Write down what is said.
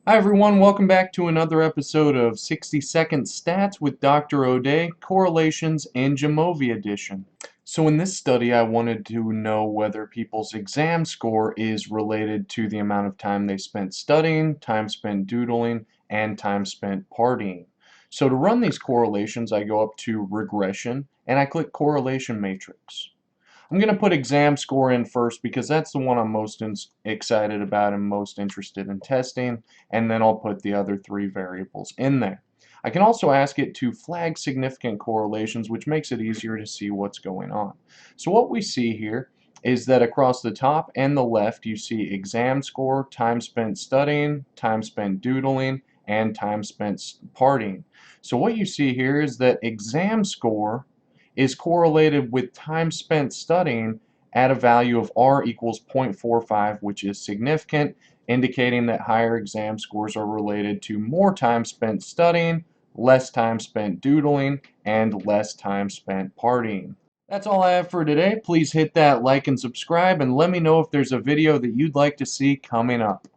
Hi everyone, welcome back to another episode of 60-Second Stats with Dr. O'Day, Correlations and JAMOVI edition. So in this study I wanted to know whether people's exam score is related to the amount of time they spent studying, time spent doodling, and time spent partying. So to run these correlations I go up to regression and I click correlation matrix. I'm going to put exam score in first because that's the one I'm most excited about and most interested in testing, and then I'll put the other three variables in there. I can also ask it to flag significant correlations, which makes it easier to see what's going on. So what we see here is that across the top and the left you see exam score, time spent studying, time spent doodling, and time spent partying. So what you see here is that exam score is correlated with time spent studying at a value of R equals 0.45, which is significant, indicating that higher exam scores are related to more time spent studying, less time spent doodling, and less time spent partying. That's all I have for today. Please hit that like and subscribe, and let me know if there's a video that you'd like to see coming up.